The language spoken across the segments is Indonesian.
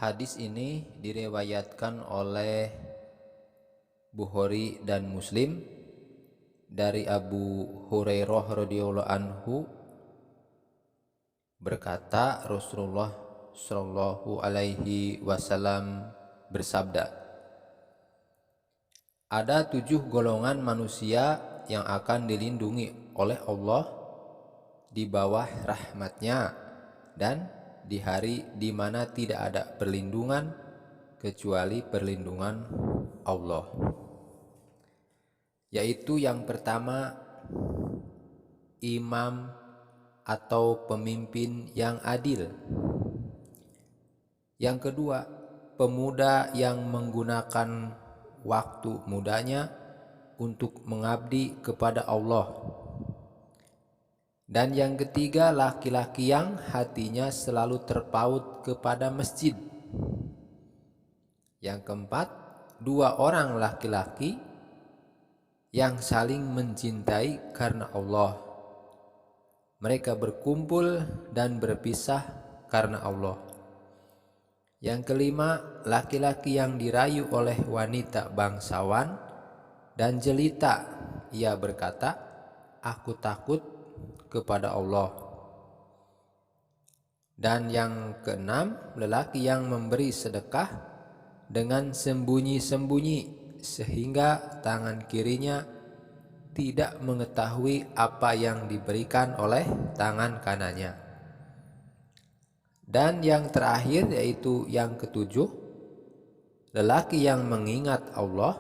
Hadis ini diriwayatkan oleh Bukhari dan Muslim dari Abu Hurairah radhiyallahu anhu berkata, Rasulullah Shallallahu alaihi wasallam bersabda, ada 7 golongan manusia yang akan dilindungi oleh Allah di bawah rahmatnya dan di hari di mana tidak ada perlindungan kecuali perlindungan Allah. Yaitu yang pertama, imam atau pemimpin yang adil. Yang kedua, pemuda yang menggunakan waktu mudanya untuk mengabdi kepada Allah. Dan yang ketiga, laki-laki yang hatinya selalu terpaut kepada masjid. Yang keempat, 2 orang laki-laki yang saling mencintai karena Allah. Mereka berkumpul dan berpisah karena Allah. Yang kelima, laki-laki yang dirayu oleh wanita bangsawan dan jelita. Ia berkata, aku takut kepada Allah. Dan yang keenam, lelaki yang memberi sedekah dengan sembunyi-sembunyi sehingga tangan kirinya tidak mengetahui apa yang diberikan oleh tangan kanannya. Dan yang terakhir, yaitu yang ketujuh, lelaki yang mengingat Allah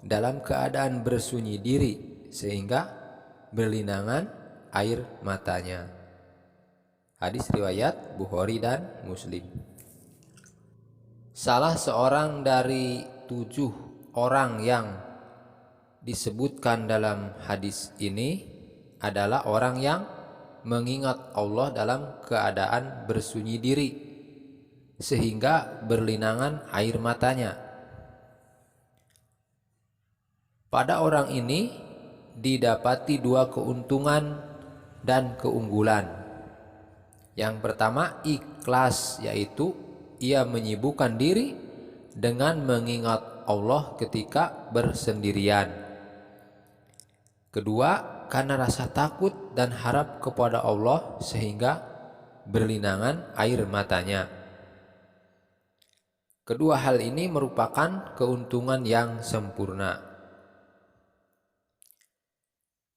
dalam keadaan bersunyi diri sehingga berlinangan air matanya. Hadis riwayat Bukhari dan Muslim. Salah seorang dari 7 orang yang disebutkan dalam hadis ini adalah orang yang mengingat Allah dalam keadaan bersunyi diri sehingga berlinangan air matanya. Pada orang ini didapati 2 keuntungan dan keunggulan. Yang pertama, ikhlas, yaitu ia menyibukkan diri dengan mengingat Allah ketika bersendirian. Kedua, karena rasa takut dan harap kepada Allah sehingga berlinangan air matanya. Kedua hal ini merupakan keuntungan yang sempurna.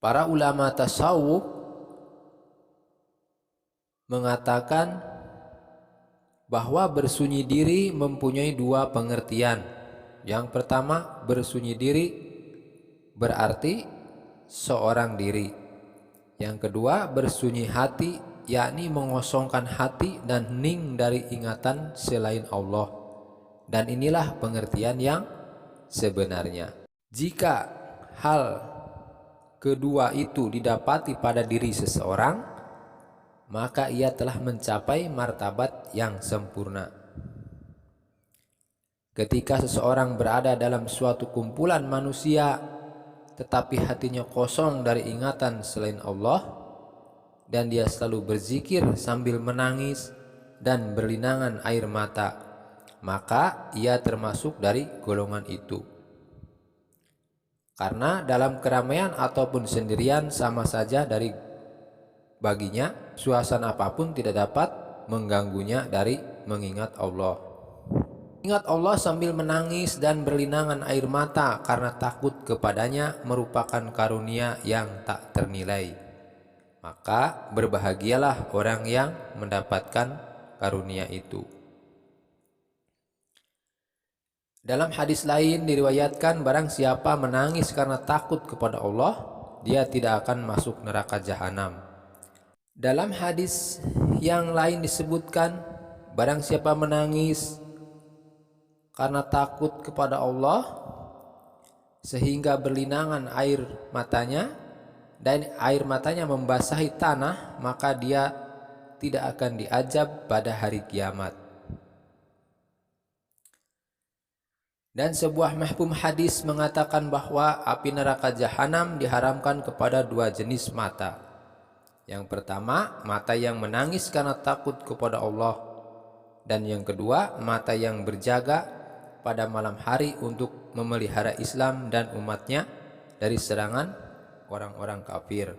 Para ulama tasawuf mengatakan bahwa bersunyi diri mempunyai 2 pengertian. Yang pertama, bersunyi diri berarti seorang diri. Yang kedua, bersunyi hati, yakni mengosongkan hati dan hening dari ingatan selain Allah. Dan inilah pengertian yang sebenarnya. Jika hal kedua itu didapati pada diri seseorang, maka ia telah mencapai martabat yang sempurna. Ketika seseorang berada dalam suatu kumpulan manusia tetapi hatinya kosong dari ingatan selain Allah, dan dia selalu berzikir sambil menangis dan berlinangan air mata, maka ia termasuk dari golongan itu. Karena dalam keramaian ataupun sendirian sama saja dari baginya, suasana apapun tidak dapat mengganggunya dari mengingat Allah. Ingat Allah sambil menangis dan berlinangan air mata karena takut kepadanya merupakan karunia yang tak ternilai. Maka berbahagialah orang yang mendapatkan karunia itu. Dalam hadis lain diriwayatkan, barang siapa menangis karena takut kepada Allah, dia tidak akan masuk neraka jahanam. Dalam hadis yang lain disebutkan, barang siapa menangis karena takut kepada Allah sehingga berlinangan air matanya dan air matanya membasahi tanah, maka dia tidak akan diazab pada hari kiamat. Dan sebuah mafhum hadis mengatakan bahwa api neraka jahanam diharamkan kepada 2 jenis mata. Yang pertama, mata yang menangis karena takut kepada Allah. Dan yang kedua, mata yang berjaga pada malam hari untuk memelihara Islam dan umatnya dari serangan orang-orang kafir.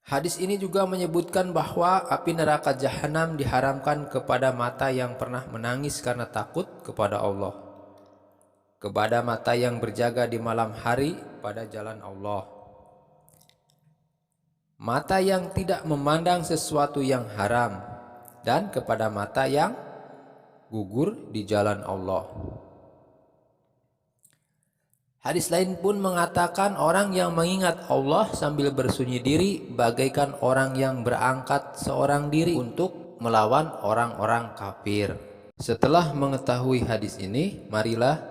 Hadis ini juga menyebutkan bahwa api neraka jahanam diharamkan kepada mata yang pernah menangis karena takut kepada Allah, kepada mata yang berjaga di malam hari pada jalan Allah, mata yang tidak memandang sesuatu yang haram, dan kepada mata yang gugur di jalan Allah. Hadis lain pun mengatakan orang yang mengingat Allah sambil bersunyi diri bagaikan orang yang berangkat seorang diri untuk melawan orang-orang kafir. Setelah mengetahui hadis ini, marilah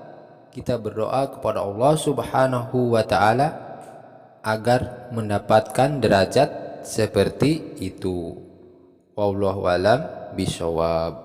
kita berdoa kepada Allah Subhanahu wa taala agar mendapatkan derajat seperti itu. Wallahu alam bishawab.